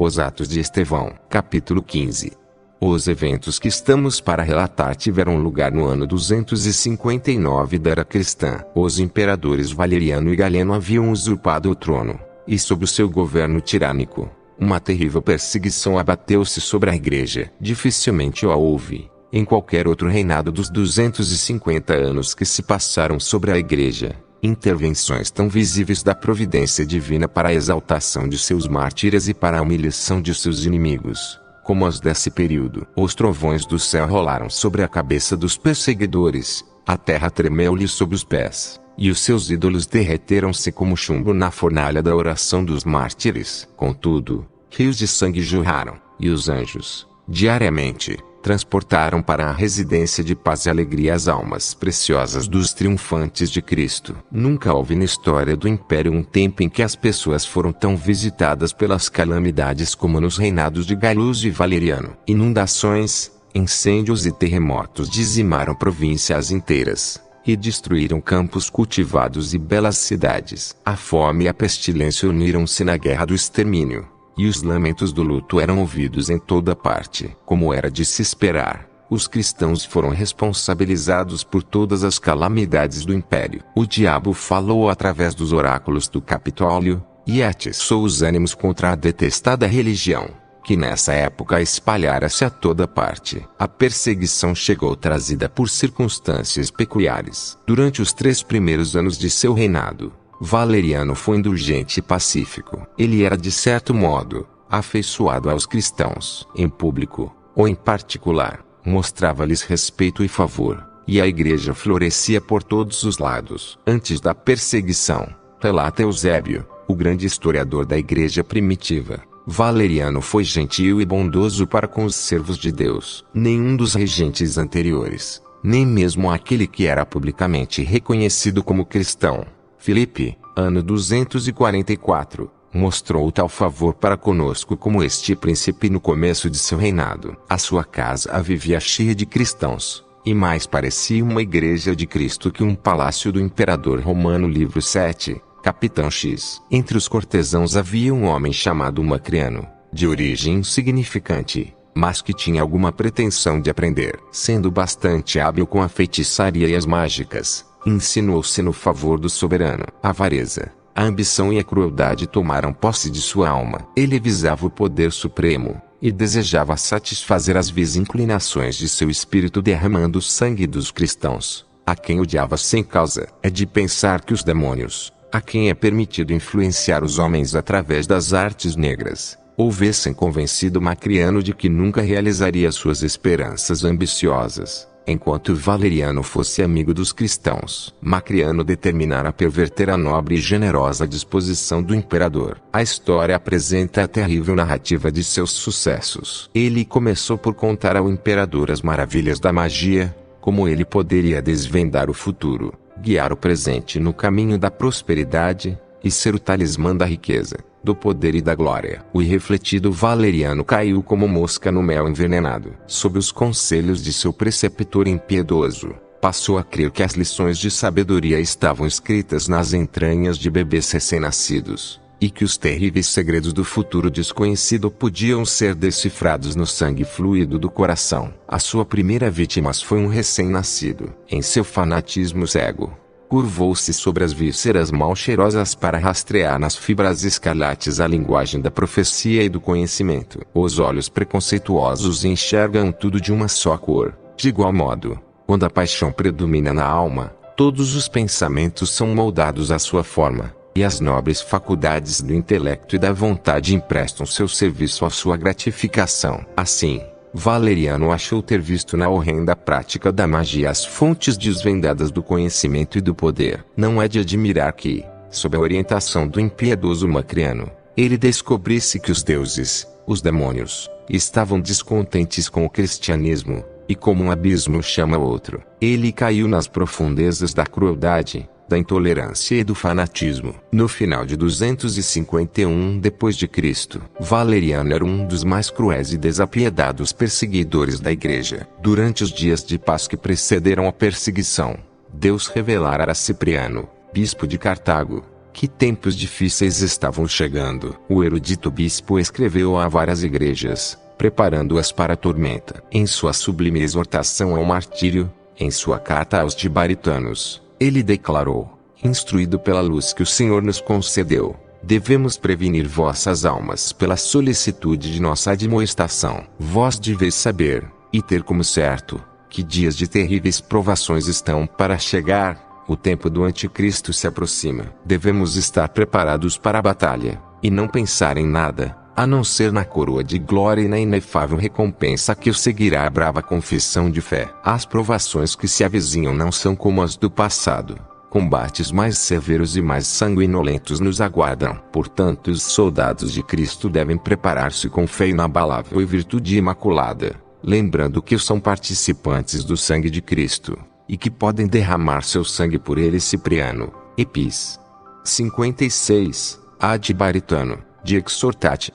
Os Atos de Estevão, capítulo 15. Os eventos que estamos para relatar tiveram lugar no ano 259 da era cristã. Os imperadores Valeriano e Galeno haviam usurpado o trono, e sob o seu governo tirânico, uma terrível perseguição abateu-se sobre a igreja. Dificilmente a houve, em qualquer outro reinado dos 250 anos que se passaram sobre a igreja, intervenções tão visíveis da providência divina para a exaltação de seus mártires e para a humilhação de seus inimigos, como as desse período. Os trovões do céu rolaram sobre a cabeça dos perseguidores, a terra tremeu-lhes sob os pés, e os seus ídolos derreteram-se como chumbo na fornalha da oração dos mártires. Contudo, rios de sangue jorraram, e os anjos, diariamente, transportaram para a residência de paz e alegria as almas preciosas dos triunfantes de Cristo. Nunca houve na história do Império um tempo em que as pessoas foram tão visitadas pelas calamidades como nos reinados de Galus e Valeriano. Inundações, incêndios e terremotos dizimaram províncias inteiras, e destruíram campos cultivados e belas cidades. A fome e a pestilência uniram-se na guerra do extermínio, e os lamentos do luto eram ouvidos em toda parte. Como era de se esperar, os cristãos foram responsabilizados por todas as calamidades do império. O diabo falou através dos oráculos do Capitólio, e atiçou os ânimos contra a detestada religião, que nessa época espalhara-se a toda parte. A perseguição chegou trazida por circunstâncias peculiares. Durante os 3 primeiros anos de seu reinado, Valeriano foi indulgente e pacífico. Ele era de certo modo afeiçoado aos cristãos. Em público, ou em particular, mostrava-lhes respeito e favor, e a igreja florescia por todos os lados. Antes da perseguição, relata Eusébio, o grande historiador da igreja primitiva, Valeriano foi gentil e bondoso para com os servos de Deus. Nenhum dos regentes anteriores, nem mesmo aquele que era publicamente reconhecido como cristão, Filipe, ano 244, mostrou tal favor para conosco como este príncipe no começo de seu reinado. A sua casa vivia cheia de cristãos, e mais parecia uma igreja de Cristo que um palácio do imperador romano. Livro 7, Capitão X. Entre os cortesãos havia um homem chamado Macriano, de origem insignificante, mas que tinha alguma pretensão de aprender. Sendo bastante hábil com a feitiçaria e as mágicas, insinuou-se no favor do soberano. A avareza, a ambição e a crueldade tomaram posse de sua alma. Ele visava o poder supremo, e desejava satisfazer as vis inclinações de seu espírito derramando o sangue dos cristãos, a quem odiava sem causa. É de pensar que os demônios, a quem é permitido influenciar os homens através das artes negras, houvessem convencido Macriano de que nunca realizaria suas esperanças ambiciosas, enquanto Valeriano fosse amigo dos cristãos. Macriano determinara perverter a nobre e generosa disposição do imperador. A história apresenta a terrível narrativa de seus sucessos. Ele começou por contar ao imperador as maravilhas da magia, como ele poderia desvendar o futuro, guiar o presente no caminho da prosperidade, e ser o talismã da riqueza, do poder e da glória. O irrefletido Valeriano caiu como mosca no mel envenenado. Sob os conselhos de seu preceptor impiedoso, passou a crer que as lições de sabedoria estavam escritas nas entranhas de bebês recém-nascidos, e que os terríveis segredos do futuro desconhecido podiam ser decifrados no sangue fluido do coração. A sua primeira vítima foi um recém-nascido. Em seu fanatismo cego, curvou-se sobre as vísceras mal cheirosas para rastrear nas fibras escarlates a linguagem da profecia e do conhecimento. Os olhos preconceituosos enxergam tudo de uma só cor. De igual modo, quando a paixão predomina na alma, todos os pensamentos são moldados à sua forma, e as nobres faculdades do intelecto e da vontade emprestam seu serviço à sua gratificação. Assim, Valeriano achou ter visto na horrenda prática da magia as fontes desvendadas do conhecimento e do poder. Não é de admirar que, sob a orientação do impiedoso Macriano, ele descobrisse que os deuses, os demônios, estavam descontentes com o cristianismo, e como um abismo chama outro, ele caiu nas profundezas da crueldade, da intolerância e do fanatismo. No final de 251 d.C., Valeriano era um dos mais cruéis e desapiedados perseguidores da igreja. Durante os dias de paz que precederam a perseguição, Deus revelara a Cipriano, bispo de Cartago, que tempos difíceis estavam chegando. O erudito bispo escreveu a várias igrejas, preparando-as para a tormenta. Em sua sublime exortação ao martírio, em sua carta aos tibaritanos, ele declarou: instruído pela luz que o Senhor nos concedeu, devemos prevenir vossas almas pela solicitude de nossa admoestação. Vós deveis saber, e ter como certo, que dias de terríveis provações estão para chegar, o tempo do anticristo se aproxima. Devemos estar preparados para a batalha, e não pensar em nada, a não ser na coroa de glória e na inefável recompensa que o seguirá a brava confissão de fé. As provações que se avizinham não são como as do passado. Combates mais severos e mais sanguinolentos nos aguardam. Portanto, os soldados de Cristo devem preparar-se com fé inabalável e virtude imaculada, lembrando que são participantes do sangue de Cristo, e que podem derramar seu sangue por ele. Cipriano, Epis. 56, ad Baritano, de Exhortate.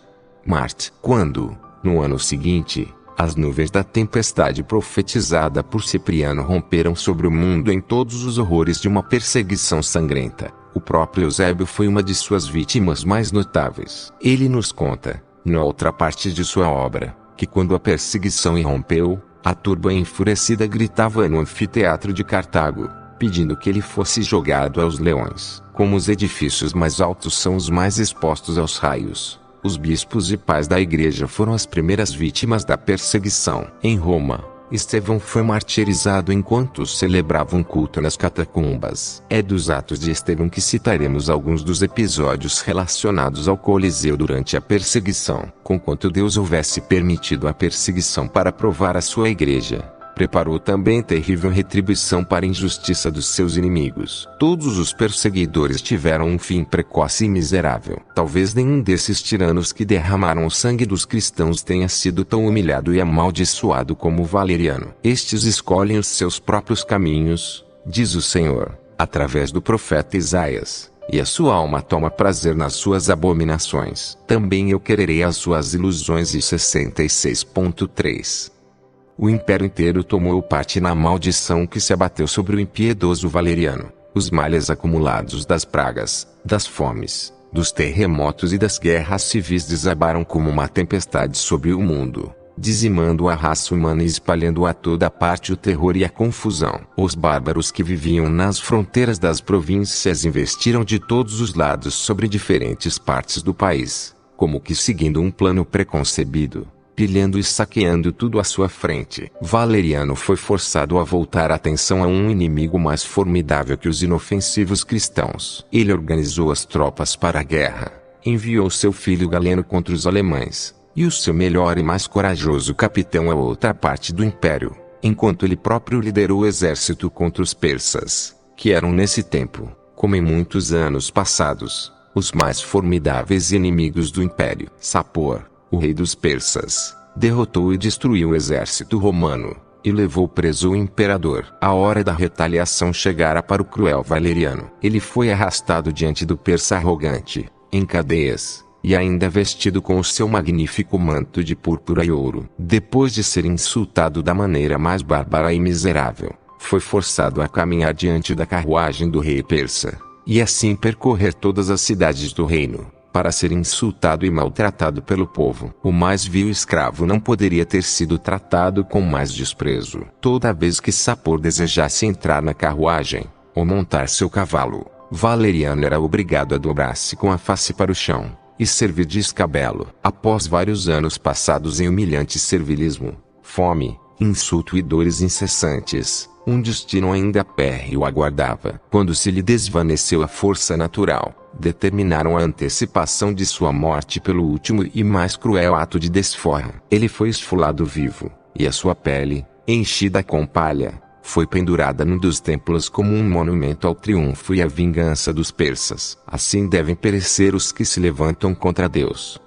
Mart. Quando, no ano seguinte, as nuvens da tempestade profetizada por Cipriano romperam sobre o mundo em todos os horrores de uma perseguição sangrenta, o próprio Eusébio foi uma de suas vítimas mais notáveis. Ele nos conta, na outra parte de sua obra, que quando a perseguição irrompeu, a turba enfurecida gritava no anfiteatro de Cartago, pedindo que ele fosse jogado aos leões. Como os edifícios mais altos são os mais expostos aos raios, os bispos e pais da igreja foram as primeiras vítimas da perseguição. Em Roma, Estevão foi martirizado enquanto celebrava um culto nas catacumbas. É dos Atos de Estevão que citaremos alguns dos episódios relacionados ao Coliseu durante a perseguição. Conquanto Deus houvesse permitido a perseguição para provar a sua igreja, preparou também terrível retribuição para a injustiça dos seus inimigos. Todos os perseguidores tiveram um fim precoce e miserável. Talvez nenhum desses tiranos que derramaram o sangue dos cristãos tenha sido tão humilhado e amaldiçoado como Valeriano. Estes escolhem os seus próprios caminhos, diz o Senhor, através do profeta Isaías, e a sua alma toma prazer nas suas abominações. Também eu quererei as suas ilusões. E 66.3. O império inteiro tomou parte na maldição que se abateu sobre o impiedoso Valeriano. Os males acumulados das pragas, das fomes, dos terremotos e das guerras civis desabaram como uma tempestade sobre o mundo, dizimando a raça humana e espalhando a toda parte o terror e a confusão. Os bárbaros que viviam nas fronteiras das províncias investiram de todos os lados sobre diferentes partes do país, como que seguindo um plano preconcebido, pilhando e saqueando tudo à sua frente. Valeriano foi forçado a voltar a atenção a um inimigo mais formidável que os inofensivos cristãos. Ele organizou as tropas para a guerra, enviou seu filho Galeno contra os alemães, e o seu melhor e mais corajoso capitão a outra parte do império, enquanto ele próprio liderou o exército contra os persas, que eram nesse tempo, como em muitos anos passados, os mais formidáveis inimigos do império. Sapor, o rei dos persas, derrotou e destruiu o exército romano, e levou preso o imperador. A hora da retaliação chegara para o cruel Valeriano. Ele foi arrastado diante do persa arrogante, em cadeias, e ainda vestido com o seu magnífico manto de púrpura e ouro. Depois de ser insultado da maneira mais bárbara e miserável, foi forçado a caminhar diante da carruagem do rei persa, e assim percorrer todas as cidades do reino, para ser insultado e maltratado pelo povo. O mais vil escravo não poderia ter sido tratado com mais desprezo. Toda vez que Sapor desejasse entrar na carruagem, ou montar seu cavalo, Valeriano era obrigado a dobrar-se com a face para o chão, e servir de escabelo. Após vários anos passados em humilhante servilismo, fome, insulto e dores incessantes, um destino ainda pérreo o aguardava. Quando se lhe desvaneceu a força natural, determinaram a antecipação de sua morte pelo último e mais cruel ato de desforra. Ele foi esfolado vivo, e a sua pele, enchida com palha, foi pendurada num dos templos como um monumento ao triunfo e à vingança dos persas. Assim devem perecer os que se levantam contra Deus.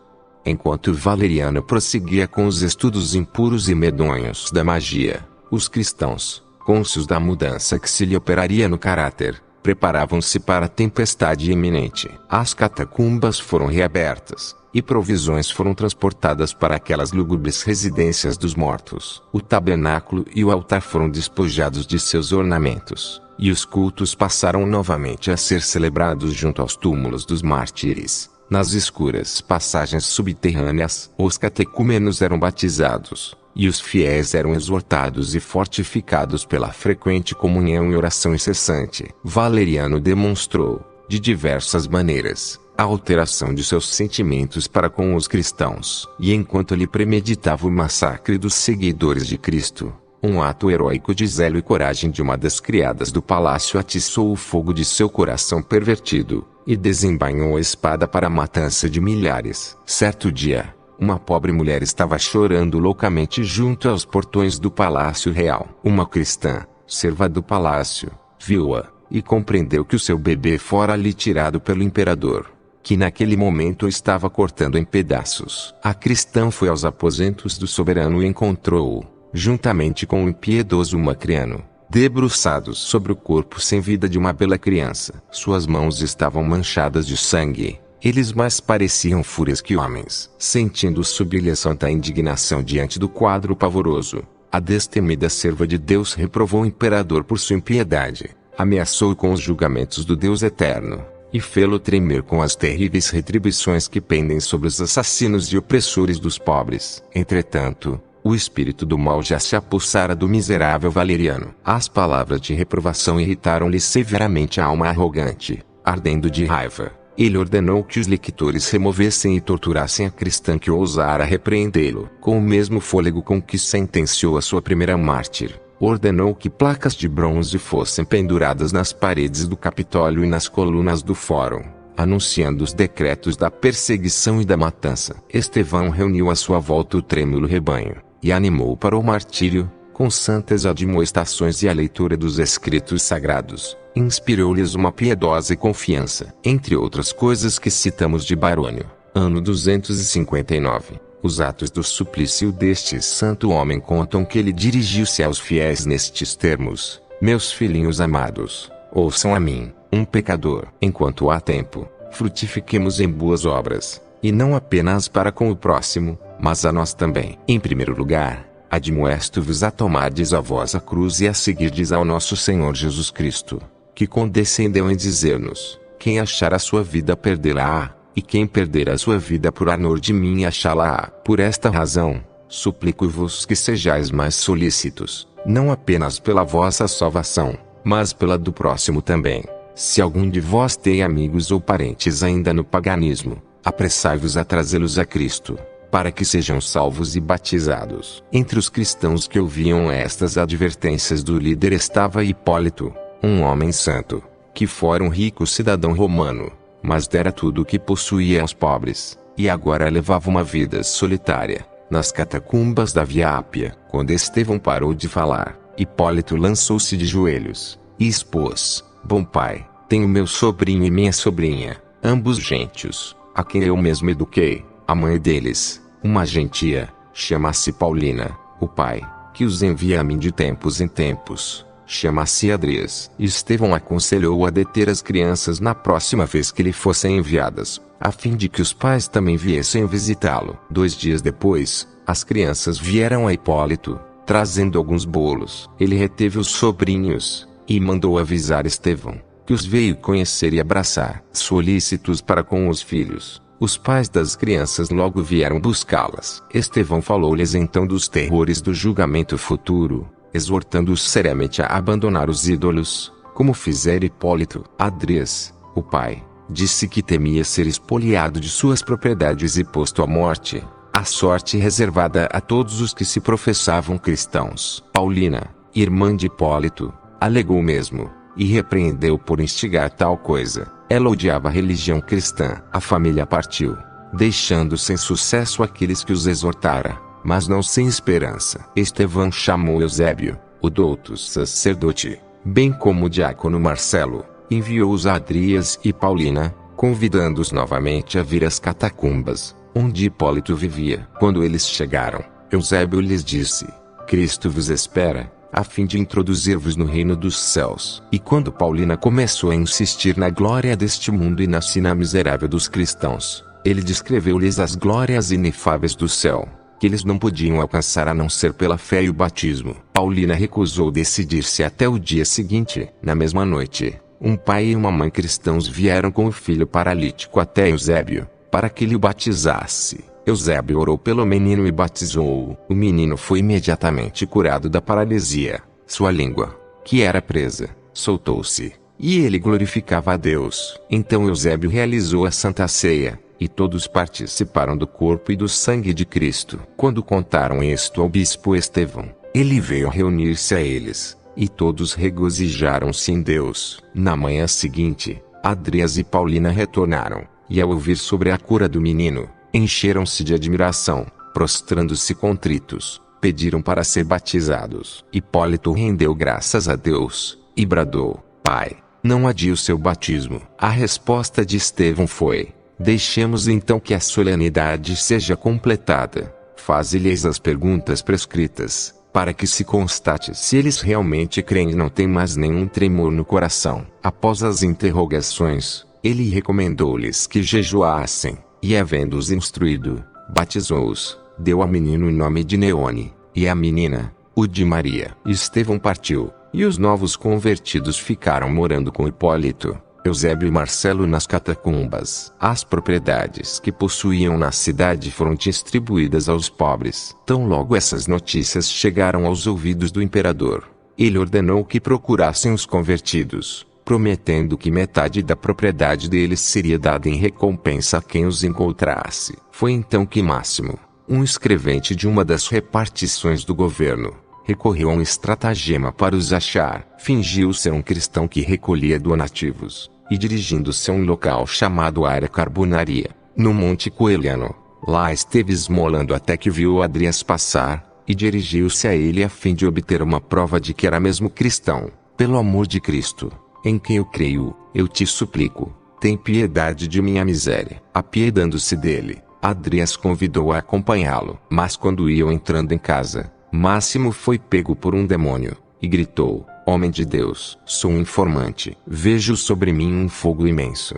Enquanto Valeriano prosseguia com os estudos impuros e medonhos da magia, os cristãos, cônscios da mudança que se lhe operaria no caráter, preparavam-se para a tempestade iminente. As catacumbas foram reabertas, e provisões foram transportadas para aquelas lúgubres residências dos mortos. O tabernáculo e o altar foram despojados de seus ornamentos, e os cultos passaram novamente a ser celebrados junto aos túmulos dos mártires. Nas escuras passagens subterrâneas, os catecúmenos eram batizados, e os fiéis eram exortados e fortificados pela frequente comunhão e oração incessante. Valeriano demonstrou, de diversas maneiras, a alteração de seus sentimentos para com os cristãos. E enquanto ele premeditava o massacre dos seguidores de Cristo, um ato heróico de zelo e coragem de uma das criadas do palácio atiçou o fogo de seu coração pervertido, e desembainhou a espada para a matança de milhares. Certo dia, uma pobre mulher estava chorando loucamente junto aos portões do palácio real. Uma cristã, serva do palácio, viu-a, e compreendeu que o seu bebê fora lhe tirado pelo imperador, que naquele momento o estava cortando em pedaços. A cristã foi aos aposentos do soberano e encontrou-o, juntamente com o impiedoso Macriano, debruçados sobre o corpo sem vida de uma bela criança. Suas mãos estavam manchadas de sangue. Eles mais pareciam fúrias que homens. Sentindo subir-lhe a santa indignação diante do quadro pavoroso, a destemida serva de Deus reprovou o imperador por sua impiedade, ameaçou-o com os julgamentos do Deus eterno, e fê-lo tremer com as terríveis retribuições que pendem sobre os assassinos e opressores dos pobres. Entretanto, o espírito do mal já se apossara do miserável Valeriano. As palavras de reprovação irritaram-lhe severamente a alma arrogante. Ardendo de raiva, ele ordenou que os lictores removessem e torturassem a cristã que ousara repreendê-lo. Com o mesmo fôlego com que sentenciou a sua primeira mártir, ordenou que placas de bronze fossem penduradas nas paredes do Capitólio e nas colunas do Fórum, anunciando os decretos da perseguição e da matança. Estevão reuniu à sua volta o trêmulo rebanho, e animou para o martírio, com santas admoestações e a leitura dos escritos sagrados. Inspirou-lhes uma piedosa confiança. Entre outras coisas que citamos de Barônio, ano 259, os atos do suplício deste santo homem contam que ele dirigiu-se aos fiéis nestes termos: meus filhinhos amados, ouçam a mim, um pecador. Enquanto há tempo, frutifiquemos em boas obras, e não apenas para com o próximo, mas a nós também. Em primeiro lugar, admoesto-vos a tomardes a vossa cruz e a seguirdes ao nosso Senhor Jesus Cristo, que condescendeu em dizer-nos: quem achar a sua vida perdê-la-á, e quem perder a sua vida por amor de mim achá-la-á. Por esta razão, suplico-vos que sejais mais solícitos, não apenas pela vossa salvação, mas pela do próximo também. Se algum de vós tem amigos ou parentes ainda no paganismo, apressai-vos a trazê-los a Cristo, para que sejam salvos e batizados. Entre os cristãos que ouviam estas advertências do líder estava Hipólito, um homem santo, que fora um rico cidadão romano, mas dera tudo o que possuía aos pobres, e agora levava uma vida solitária, nas catacumbas da Via Ápia. Quando Estevão parou de falar, Hipólito lançou-se de joelhos, e expôs: bom pai, tenho meu sobrinho e minha sobrinha, ambos gentios, a quem eu mesmo eduquei. A mãe deles, uma gentia, chama-se Paulina. O pai, que os envia a mim de tempos em tempos, chama-se Adrias. Estevão aconselhou a deter as crianças na próxima vez que lhe fossem enviadas, a fim de que os pais também viessem visitá-lo. 2 dias depois, as crianças vieram a Hipólito, trazendo alguns bolos. Ele reteve os sobrinhos, e mandou avisar Estevão, que os veio conhecer e abraçar. Solícitos para com os filhos, os pais das crianças logo vieram buscá-las. Estevão falou-lhes então dos terrores do julgamento futuro, exortando-os seriamente a abandonar os ídolos, como fizera Hipólito. Adrias, o pai, disse que temia ser espoliado de suas propriedades e posto à morte, a sorte reservada a todos os que se professavam cristãos. Paulina, irmã de Hipólito, alegou o mesmo, e repreendeu por instigar tal coisa. Ela odiava a religião cristã. A família partiu, deixando sem sucesso aqueles que os exortara, mas não sem esperança. Estevão chamou Eusébio, o douto sacerdote, bem como o diácono Marcelo, enviou-os a Adrias e Paulina, convidando-os novamente a vir às catacumbas, onde Hipólito vivia. Quando eles chegaram, Eusébio lhes disse: Cristo vos espera, a fim de introduzir-vos no reino dos céus. E quando Paulina começou a insistir na glória deste mundo e na sina miserável dos cristãos, ele descreveu-lhes as glórias inefáveis do céu, que eles não podiam alcançar a não ser pela fé e o batismo. Paulina recusou decidir-se até o dia seguinte. Na mesma noite, um pai e uma mãe cristãos vieram com o filho paralítico até Eusébio, para que lhe o batizasse. Eusébio orou pelo menino e batizou-o. O menino foi imediatamente curado da paralisia. Sua língua, que era presa, soltou-se, e ele glorificava a Deus. Então Eusébio realizou a Santa Ceia, e todos participaram do corpo e do sangue de Cristo. Quando contaram isto ao bispo Estevão, ele veio reunir-se a eles, e todos regozijaram-se em Deus. Na manhã seguinte, Adrias e Paulina retornaram, e ao ouvir sobre a cura do menino, encheram-se de admiração, prostrando-se contritos, pediram para ser batizados. Hipólito rendeu graças a Deus, e bradou: Pai, não adie o seu batismo. A resposta de Estevão foi: deixemos então que a solenidade seja completada. Faze-lhes as perguntas prescritas, para que se constate se eles realmente creem e não têm mais nenhum tremor no coração. Após as interrogações, ele recomendou-lhes que jejuassem, e havendo-os instruído, batizou-os, deu ao menino o nome de Neone, e à menina, o de Maria. Estevão partiu, e os novos convertidos ficaram morando com Hipólito, Eusébio e Marcelo nas catacumbas. As propriedades que possuíam na cidade foram distribuídas aos pobres. Tão logo essas notícias chegaram aos ouvidos do imperador, ele ordenou que procurassem os convertidos, prometendo que metade da propriedade deles seria dada em recompensa a quem os encontrasse. Foi então que Máximo, um escrevente de uma das repartições do governo, recorreu a um estratagema para os achar. Fingiu ser um cristão que recolhia donativos, e dirigindo-se a um local chamado Área Carbonaria, no Monte Coeliano, lá esteve esmolando até que viu Adrias passar, e dirigiu-se a ele a fim de obter uma prova de que era mesmo cristão. Pelo amor de Cristo, em quem eu creio, eu te suplico, tem piedade de minha miséria. Apiedando-se dele, Adrias convidou a acompanhá-lo. Mas quando iam entrando em casa, Máximo foi pego por um demônio, e gritou: Homem de Deus, sou um informante. Vejo sobre mim um fogo imenso.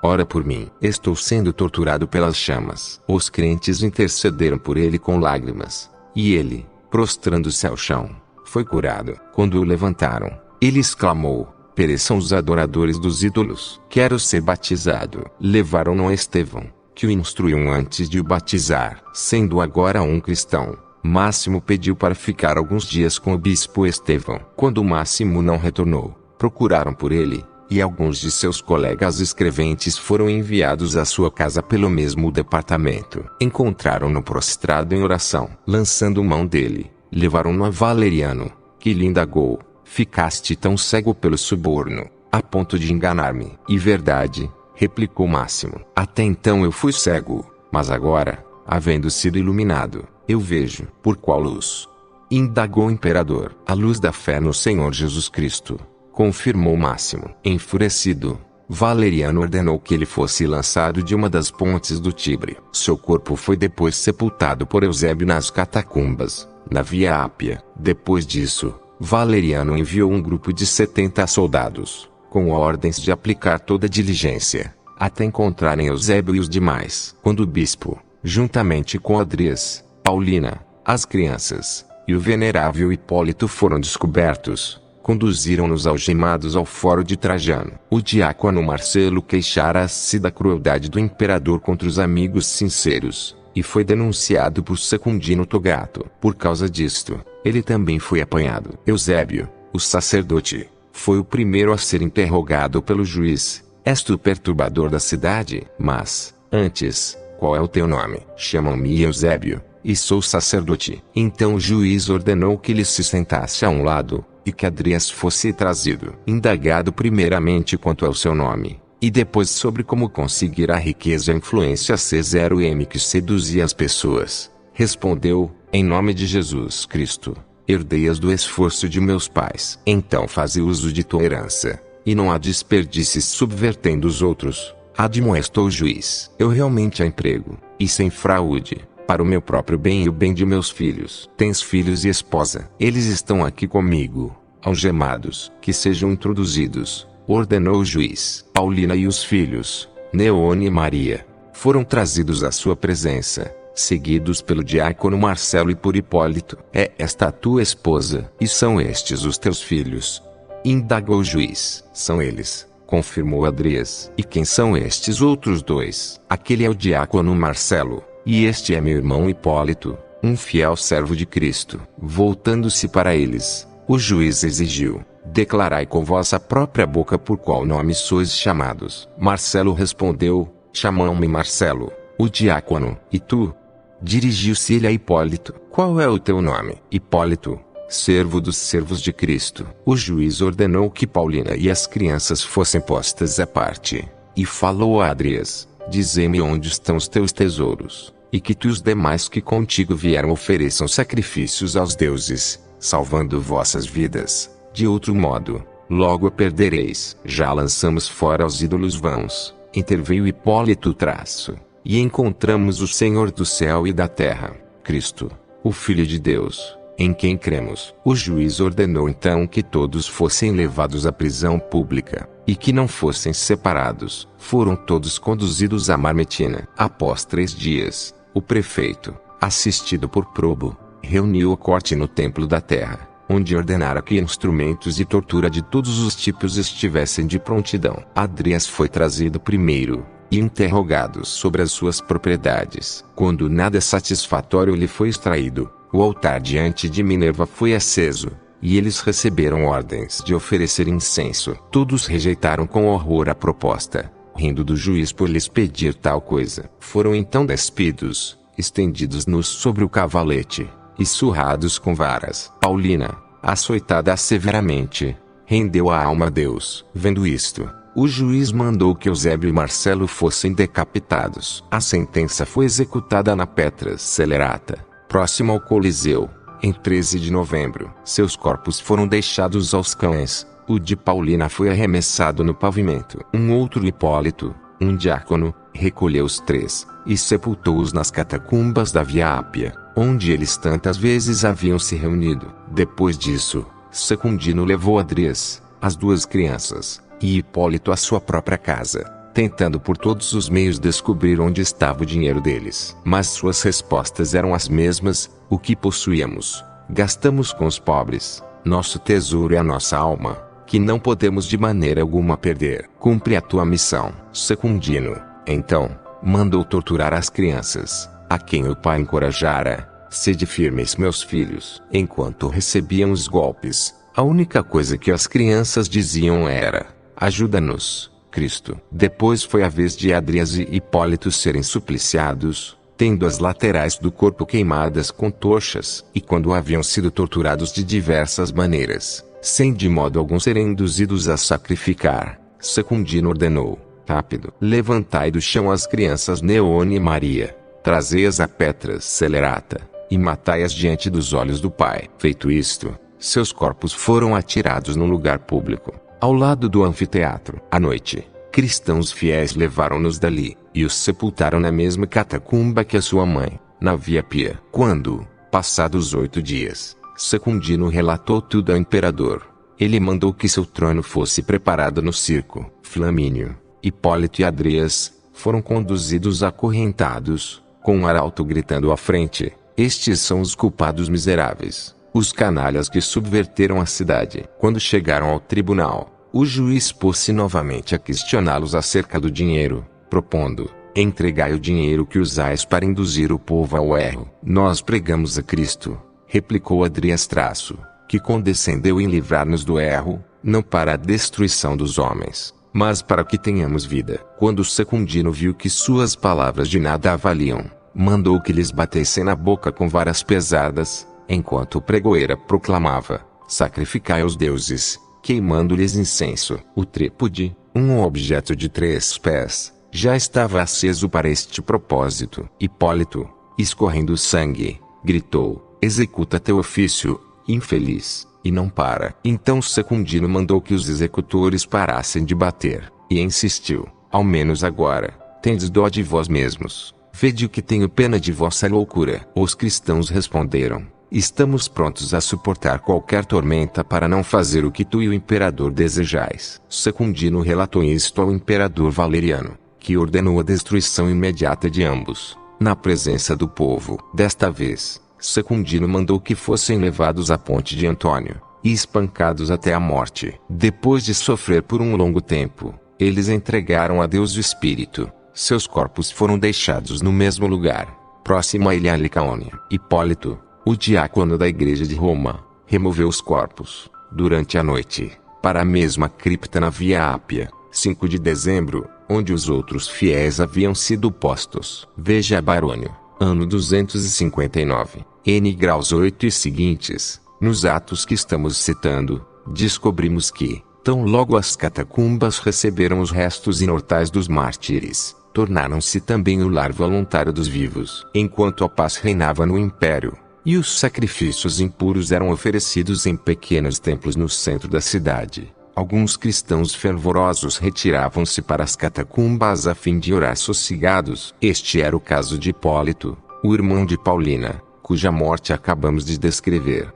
Ora por mim. Estou sendo torturado pelas chamas. Os crentes intercederam por ele com lágrimas, e ele, prostrando-se ao chão, foi curado. Quando o levantaram, ele exclamou: Pereçam os adoradores dos ídolos. Quero ser batizado. Levaram-no a Estevão, que o instruiu antes de o batizar. Sendo agora um cristão, Máximo pediu para ficar alguns dias com o bispo Estevão. Quando Máximo não retornou, procuraram por ele, e alguns de seus colegas escreventes foram enviados à sua casa pelo mesmo departamento. Encontraram-no prostrado em oração. Lançando mão dele, levaram-no a Valeriano, que lhe indagou: Ficaste tão cego pelo suborno, a ponto de enganar-me? E verdade, replicou Máximo. Até então eu fui cego, mas agora, havendo sido iluminado, eu vejo. Por qual luz? Indagou o imperador. A luz da fé no Senhor Jesus Cristo, confirmou Máximo. Enfurecido, Valeriano ordenou que ele fosse lançado de uma das pontes do Tibre. Seu corpo foi depois sepultado por Eusébio nas catacumbas, na Via Ápia. Depois disso, Valeriano enviou um grupo de 70 soldados, com ordens de aplicar toda diligência, até encontrarem Eusébio e os demais. Quando o bispo, juntamente com Adrias, Paulina, as crianças, e o venerável Hipólito foram descobertos, conduziram-nos algemados ao fórum de Trajano. O diácono Marcelo queixara-se da crueldade do imperador contra os amigos sinceros, e foi denunciado por Secundino Togato. Por causa disto, ele também foi apanhado. Eusébio, o sacerdote, foi o primeiro a ser interrogado pelo juiz: És tu perturbador da cidade? Mas, antes, qual é o teu nome? Chamam-me Eusébio, e sou sacerdote. Então o juiz ordenou que ele se sentasse a um lado, e que Adrias fosse trazido. Indagado primeiramente quanto ao seu nome, e depois sobre como conseguir a riqueza e a influência C0M que seduzia as pessoas, respondeu: Em nome de Jesus Cristo, herdei-as do esforço de meus pais. Então faze uso de tua herança, e não a desperdices subvertendo os outros. Admoestou o juiz: Eu realmente a emprego, e sem fraude, para o meu próprio bem e o bem de meus filhos. Tens filhos e esposa. Eles estão aqui comigo, algemados. Que sejam introduzidos, ordenou o juiz. Paulina e os filhos, Neone e Maria, foram trazidos à sua presença, seguidos pelo diácono Marcelo e por Hipólito. É esta a tua esposa, e são estes os teus filhos? Indagou o juiz. São eles, confirmou Adrias. E quem são estes outros dois? Aquele é o diácono Marcelo, e este é meu irmão Hipólito, um fiel servo de Cristo. Voltando-se para eles, o juiz exigiu: declarai com vossa própria boca por qual nome sois chamados. Marcelo respondeu: chamam-me Marcelo. O diácono: e tu? Dirigiu-se ele a Hipólito: qual é o teu nome? Hipólito: servo dos servos de Cristo. O juiz ordenou que Paulina e as crianças fossem postas à parte, e falou a Adrias: dizei-me onde estão os teus tesouros, e que tu e os demais que contigo vieram ofereçam sacrifícios aos deuses, salvando vossas vidas. De outro modo, logo a perdereis. Já lançamos fora os ídolos vãos, interveio Hipólito Traço, e encontramos o Senhor do céu e da terra, Cristo, o Filho de Deus, em quem cremos. O juiz ordenou então que todos fossem levados à prisão pública, e que não fossem separados. Foram todos conduzidos à Marmetina. Após 3 dias, o prefeito, assistido por Probo, reuniu a corte no templo da terra, onde ordenara que instrumentos de tortura de todos os tipos estivessem de prontidão. Adrias foi trazido primeiro, e interrogado sobre as suas propriedades. Quando nada satisfatório lhe foi extraído, o altar diante de Minerva foi aceso, e eles receberam ordens de oferecer incenso. Todos rejeitaram com horror a proposta, rindo do juiz por lhes pedir tal coisa. Foram então despidos, estendidos nus sobre o cavalete, e surrados com varas. Paulina, açoitada severamente, rendeu a alma a Deus. Vendo isto, o juiz mandou que Eusébio e Marcelo fossem decapitados. A sentença foi executada na Petra Celerata, próximo ao Coliseu, em 13 de novembro. Seus corpos foram deixados aos cães. O de Paulina foi arremessado no pavimento. Um outro Hipólito, um diácono, recolheu os 3, e sepultou-os nas catacumbas da Via Ápia, onde eles tantas vezes haviam se reunido. Depois disso, Secundino levou Adrias, as 2 crianças, e Hipólito à sua própria casa, tentando por todos os meios descobrir onde estava o dinheiro deles. Mas suas respostas eram as mesmas: o que possuíamos, gastamos com os pobres. Nosso tesouro é a nossa alma, que não podemos de maneira alguma perder. Cumpre a tua missão. Secundino, então, mandou torturar as crianças, a quem o pai encorajara: sede firmes, meus filhos. Enquanto recebiam os golpes, a única coisa que as crianças diziam era: ajuda-nos, Cristo. Depois foi a vez de Adrias e Hipólito serem supliciados, tendo as laterais do corpo queimadas com tochas. E quando haviam sido torturados de diversas maneiras, sem de modo algum serem induzidos a sacrificar, Secundino ordenou: rápido, levantai do chão as crianças Neone e Maria, trazei-as a Petra Celerata, e matai-as diante dos olhos do pai. Feito isto, seus corpos foram atirados num lugar público, ao lado do anfiteatro. À noite, cristãos fiéis levaram-nos dali, e os sepultaram na mesma catacumba que a sua mãe, na Via Pia. Quando, passados 8 dias, Secundino relatou tudo ao imperador, ele mandou que seu trono fosse preparado no circo. Flamínio, Hipólito e Adrias foram conduzidos acorrentados, com um arauto gritando à frente: estes são os culpados miseráveis, os canalhas que subverteram a cidade. Quando chegaram ao tribunal, o juiz pôs-se novamente a questioná-los acerca do dinheiro, propondo: entregai o dinheiro que usais para induzir o povo ao erro. Nós pregamos a Cristo, replicou Adrias Traço, que condescendeu em livrar-nos do erro, não para a destruição dos homens, mas para que tenhamos vida. Quando Secundino viu que suas palavras de nada valiam, mandou que lhes batessem na boca com varas pesadas, enquanto o pregoeira proclamava: sacrificai aos deuses, queimando-lhes incenso. O trípode, um objeto de 3 pés, já estava aceso para este propósito. Hipólito, escorrendo sangue, gritou: executa teu ofício, infeliz, e não para. Então Secundino mandou que os executores parassem de bater, e insistiu: ao menos agora, tendes dó de vós mesmos, vede o que tenho pena de vossa loucura. Os cristãos responderam: estamos prontos a suportar qualquer tormenta para não fazer o que tu e o imperador desejais. Secundino relatou isto ao imperador Valeriano, que ordenou a destruição imediata de ambos, na presença do povo. Desta vez, Secundino mandou que fossem levados à ponte de Antônio e espancados até a morte. Depois de sofrer por um longo tempo, eles entregaram a Deus o Espírito. Seus corpos foram deixados no mesmo lugar, próximo à ilha Licaônia. Hipólito, o diácono da igreja de Roma, removeu os corpos, durante a noite, para a mesma cripta na Via Ápia, 5 de dezembro, onde os outros fiéis haviam sido postos. Veja Barônio, ano 259, N graus 8 e seguintes. Nos atos que estamos citando, descobrimos que, tão logo as catacumbas receberam os restos imortais dos mártires, tornaram-se também o lar voluntário dos vivos. Enquanto a paz reinava no império, e os sacrifícios impuros eram oferecidos em pequenos templos no centro da cidade, alguns cristãos fervorosos retiravam-se para as catacumbas a fim de orar sossegados. Este era o caso de Hipólito, o irmão de Paulina, cuja morte acabamos de descrever.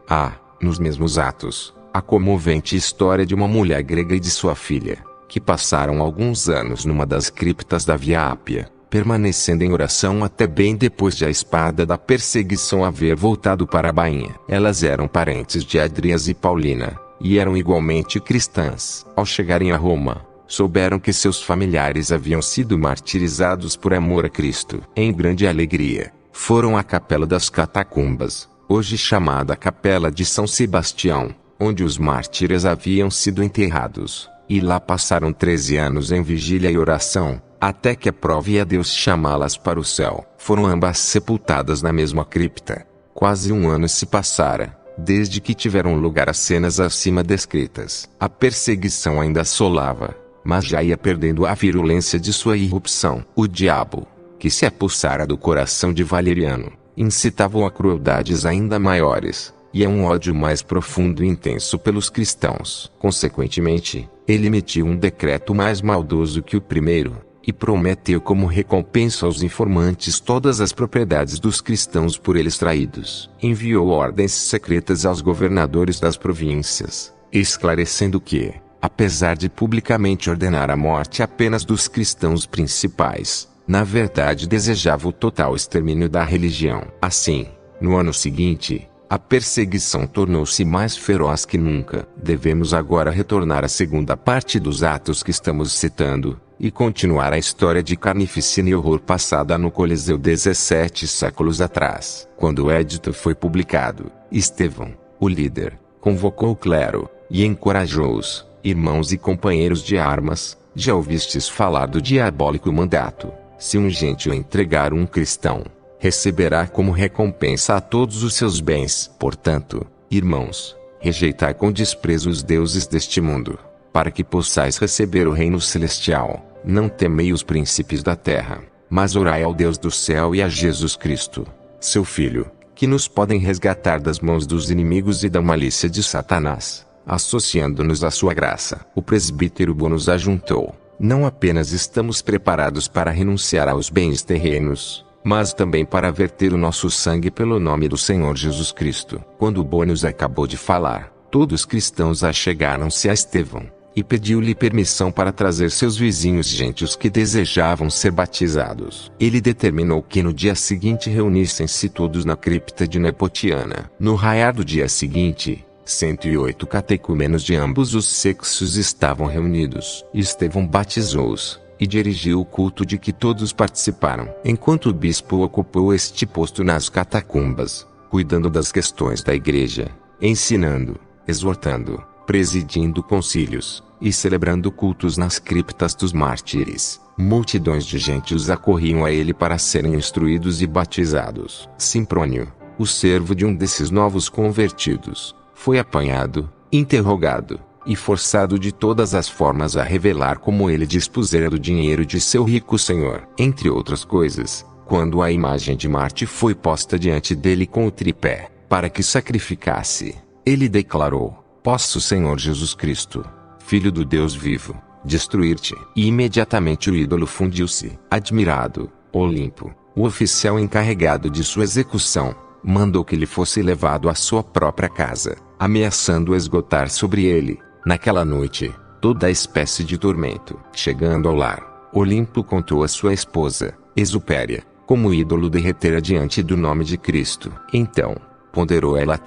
Nos mesmos atos, a comovente história de uma mulher grega e de sua filha, que passaram alguns anos numa das criptas da Via Ápia, permanecendo em oração até bem depois de a espada da perseguição haver voltado para a bainha. Elas eram parentes de Adrias e Paulina, e eram igualmente cristãs. Ao chegarem a Roma, souberam que seus familiares haviam sido martirizados por amor a Cristo. Em grande alegria, foram à Capela das Catacumbas, hoje chamada Capela de São Sebastião, onde os mártires haviam sido enterrados, e lá passaram 13 anos em vigília e oração, até que aprove a Deus chamá-las para o céu. Foram ambas sepultadas na mesma cripta. Quase um ano se passara, desde que tiveram lugar as cenas acima descritas. A perseguição ainda assolava, mas já ia perdendo a virulência de sua irrupção. O diabo, que se apossara do coração de Valeriano, incitava-o a crueldades ainda maiores, e a um ódio mais profundo e intenso pelos cristãos. Consequentemente, ele emitiu um decreto mais maldoso que o primeiro, e prometeu como recompensa aos informantes todas as propriedades dos cristãos por eles traídos. Enviou ordens secretas aos governadores das províncias, esclarecendo que, apesar de publicamente ordenar a morte apenas dos cristãos principais, na verdade desejava o total extermínio da religião. Assim, no ano seguinte, a perseguição tornou-se mais feroz que nunca. Devemos agora retornar à segunda parte dos atos que estamos citando, e continuar a história de carnificina e horror passada no Coliseu 17 séculos atrás. Quando o edito foi publicado, Estevão, o líder, convocou o clero, e encorajou-os: irmãos e companheiros de armas, já ouvistes falar do diabólico mandato: se um gentio entregar um cristão, receberá como recompensa a todos os seus bens. Portanto, irmãos, rejeitai com desprezo os deuses deste mundo, para que possais receber o reino celestial. Não temei os príncipes da terra, mas orai ao Deus do céu e a Jesus Cristo, seu Filho, que nos podem resgatar das mãos dos inimigos e da malícia de Satanás, associando-nos à sua graça. O presbítero Bonus ajuntou: não apenas estamos preparados para renunciar aos bens terrenos, mas também para verter o nosso sangue pelo nome do Senhor Jesus Cristo. Quando Bonus acabou de falar, todos os cristãos achegaram-se a Estevão, e pediu-lhe permissão para trazer seus vizinhos gentios que desejavam ser batizados. Ele determinou que no dia seguinte reunissem-se todos na cripta de Nepotiana. No raiar do dia seguinte, 108 catecúmenos de ambos os sexos estavam reunidos. Estevão batizou-os, e dirigiu o culto de que todos participaram. Enquanto o bispo ocupou este posto nas catacumbas, cuidando das questões da igreja, ensinando, exortando, presidindo concílios, e celebrando cultos nas criptas dos mártires, multidões de gentios acorriam a ele para serem instruídos e batizados. Simprônio, o servo de um desses novos convertidos, foi apanhado, interrogado, e forçado de todas as formas a revelar como ele dispusera do dinheiro de seu rico senhor. Entre outras coisas, quando a imagem de Marte foi posta diante dele com o tripé, para que sacrificasse, ele declarou: posso, Senhor Jesus Cristo, Filho do Deus vivo, destruir-te. E imediatamente o ídolo fundiu-se. Admirado, Olimpo, o oficial encarregado de sua execução, mandou que ele fosse levado à sua própria casa, ameaçando esgotar sobre ele, naquela noite, toda a espécie de tormento. Chegando ao lar, Olimpo contou à sua esposa, Exupéria, como o ídolo derretera diante do nome de Cristo. Então, ponderou ela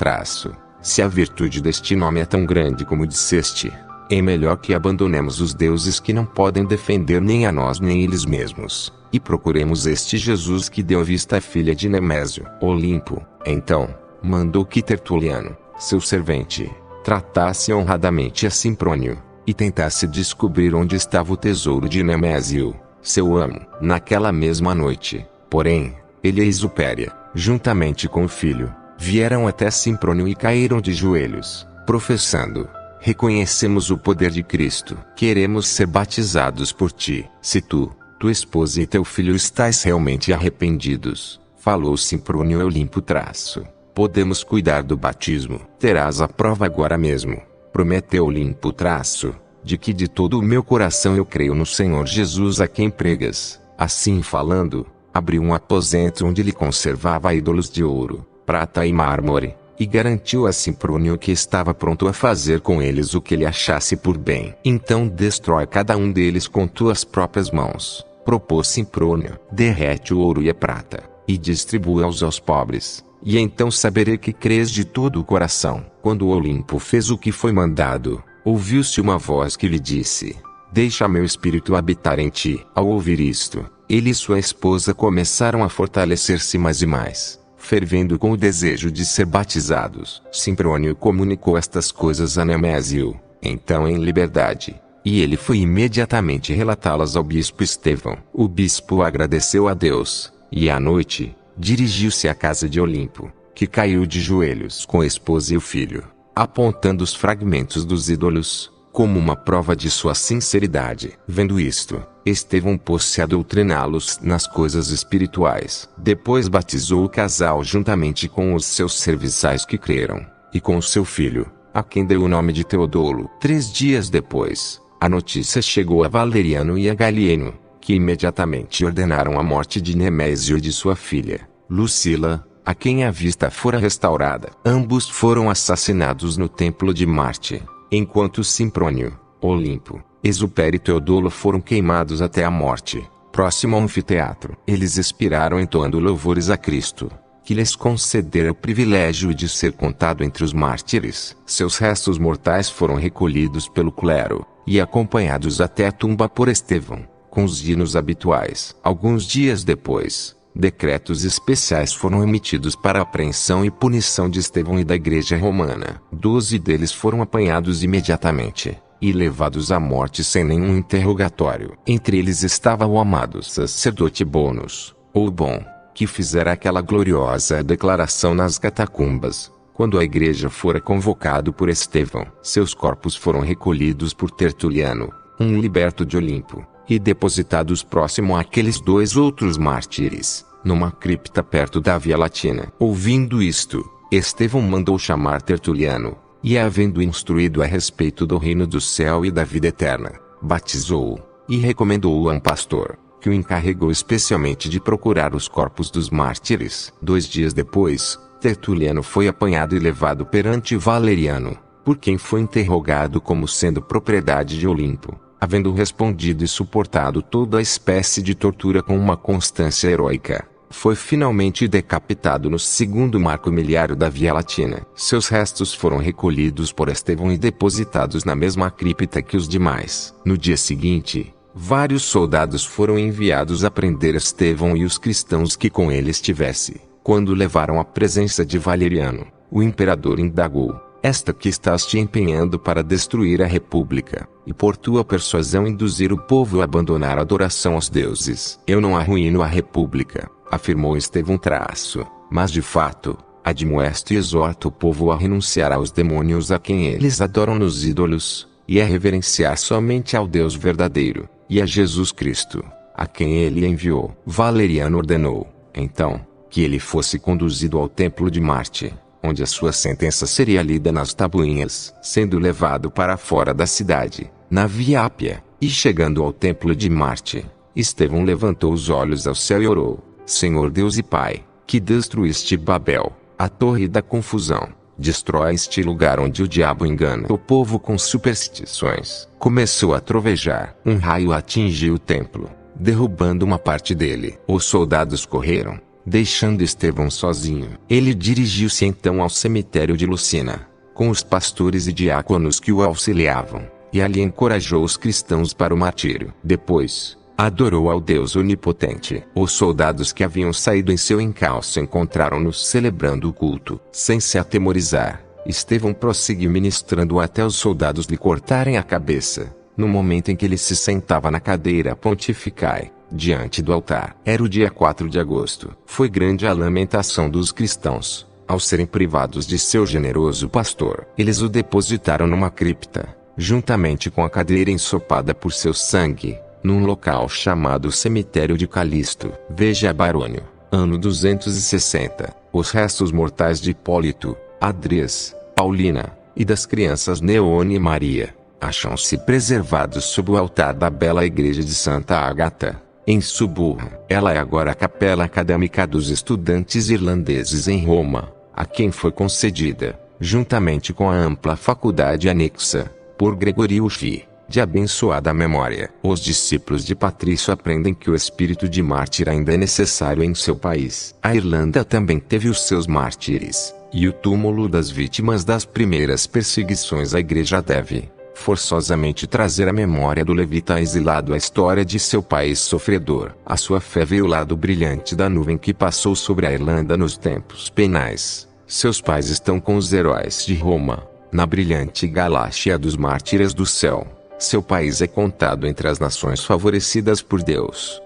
se a virtude deste nome é tão grande como disseste, é melhor que abandonemos os deuses que não podem defender nem a nós nem eles mesmos, e procuremos este Jesus que deu vista à filha de Nemésio. Olimpo, então, mandou que Tertuliano, seu servente, tratasse honradamente a Simprônio, e tentasse descobrir onde estava o tesouro de Nemésio, seu amo. Naquela mesma noite, porém, ele e Isupéria, juntamente com o filho, vieram até Simprônio e caíram de joelhos, professando: reconhecemos o poder de Cristo. Queremos ser batizados por ti. Se tu, tua esposa e teu filho estáis realmente arrependidos, falou Simprônio a Olimpo podemos cuidar do batismo. Terás a prova agora mesmo, prometeu Olimpo de que de todo o meu coração eu creio no Senhor Jesus a quem pregas. Assim falando, abriu um aposento onde ele conservava ídolos de ouro, prata e mármore, e garantiu a Simprônio que estava pronto a fazer com eles o que ele achasse por bem. Então destrói cada um deles com tuas próprias mãos, propôs Simprônio. Derrete o ouro e a prata, e distribua-os aos pobres, e então saberei que crês de todo o coração. Quando o Olimpo fez o que foi mandado, ouviu-se uma voz que lhe disse: deixa meu espírito habitar em ti. Ao ouvir isto, ele e sua esposa começaram a fortalecer-se mais e mais, fervendo com o desejo de ser batizados. Simprônio comunicou estas coisas a Nemésio, então em liberdade, e ele foi imediatamente relatá-las ao bispo Estevão. O bispo agradeceu a Deus, e à noite, dirigiu-se à casa de Olimpo, que caiu de joelhos com a esposa e o filho, apontando os fragmentos dos ídolos, como uma prova de sua sinceridade. Vendo isto, Estevão pôs-se a doutriná-los nas coisas espirituais. Depois batizou o casal juntamente com os seus serviçais que creram, e com o seu filho, a quem deu o nome de Teodolo. 3 dias depois, a notícia chegou a Valeriano e a Galieno, que imediatamente ordenaram a morte de Nemésio e de sua filha, Lucila, a quem a vista fora restaurada. Ambos foram assassinados no templo de Marte, enquanto Simprônio, Olimpo, Isupéria e Teodolo foram queimados até a morte, próximo ao anfiteatro. Eles expiraram entoando louvores a Cristo, que lhes concedera o privilégio de ser contado entre os mártires. Seus restos mortais foram recolhidos pelo clero, e acompanhados até a tumba por Estevão, com os hinos habituais. Alguns dias depois, decretos especiais foram emitidos para a apreensão e punição de Estevão e da Igreja Romana. 12 deles foram apanhados imediatamente, e levados à morte sem nenhum interrogatório. Entre eles estava o amado sacerdote Bonus, ou Bom, que fizera aquela gloriosa declaração nas catacumbas, quando a igreja fora convocado por Estevão. Seus corpos foram recolhidos por Tertuliano, um liberto de Olimpo, e depositados próximo àqueles 2 outros mártires, numa cripta perto da Via Latina. Ouvindo isto, Estevão mandou chamar Tertuliano, e havendo instruído a respeito do reino do céu e da vida eterna, batizou-o, e recomendou-o a um pastor, que o encarregou especialmente de procurar os corpos dos mártires. 2 dias depois, Tertuliano foi apanhado e levado perante Valeriano, por quem foi interrogado como sendo propriedade de Olimpo, havendo respondido e suportado toda a espécie de tortura com uma constância heróica. Foi finalmente decapitado no 2º marco miliário da Via Latina. Seus restos foram recolhidos por Estevão e depositados na mesma cripta que os demais. No dia seguinte, vários soldados foram enviados a prender Estevão e os cristãos que com ele estivesse. Quando levaram à presença de Valeriano, o imperador indagou: esta que estás te empenhando para destruir a república, e por tua persuasão induzir o povo a abandonar a adoração aos deuses. Eu não arruíno a república, afirmou Estevão mas de fato, admoesto e exorto o povo a renunciar aos demônios a quem eles adoram nos ídolos, e a reverenciar somente ao Deus verdadeiro, e a Jesus Cristo, a quem ele enviou. Valeriano ordenou, então, que ele fosse conduzido ao templo de Marte, onde a sua sentença seria lida nas tabuinhas, sendo levado para fora da cidade, na Via Ápia, e chegando ao templo de Marte, Estevão levantou os olhos ao céu e orou: Senhor Deus e Pai, que destruíste Babel, a torre da confusão, destrói este lugar onde o diabo engana o povo com superstições. Começou a trovejar. Um raio atingiu o templo, derrubando uma parte dele. Os soldados correram, deixando Estevão sozinho. Ele dirigiu-se então ao cemitério de Lucina, com os pastores e diáconos que o auxiliavam, e ali encorajou os cristãos para o martírio. Depois, adorou ao Deus onipotente. Os soldados que haviam saído em seu encalço encontraram-nos celebrando o culto. Sem se atemorizar, Estevão prosseguiu ministrando até os soldados lhe cortarem a cabeça, no momento em que ele se sentava na cadeira pontificais, diante do altar. Era o dia 4 de agosto. Foi grande a lamentação dos cristãos, ao serem privados de seu generoso pastor. Eles o depositaram numa cripta, juntamente com a cadeira ensopada por seu sangue, num local chamado Cemitério de Calisto. Veja Barônio, ano 260. Os restos mortais de Hipólito, Adrias, Paulina, e das crianças Neone e Maria, acham-se preservados sob o altar da bela igreja de Santa Ágata, em Suburra. Ela é agora a capela acadêmica dos estudantes irlandeses em Roma, a quem foi concedida, juntamente com a ampla faculdade anexa, por Gregorio Fi, de abençoada memória. Os discípulos de Patrício aprendem que o espírito de mártir ainda é necessário em seu país. A Irlanda também teve os seus mártires, e o túmulo das vítimas das primeiras perseguições. A igreja deve, forçosamente, trazer à memória do levita exilado a história de seu país sofredor. A sua fé veio o lado brilhante da nuvem que passou sobre a Irlanda nos tempos penais. Seus pais estão com os heróis de Roma, na brilhante galáxia dos mártires do céu. Seu país é contado entre as nações favorecidas por Deus.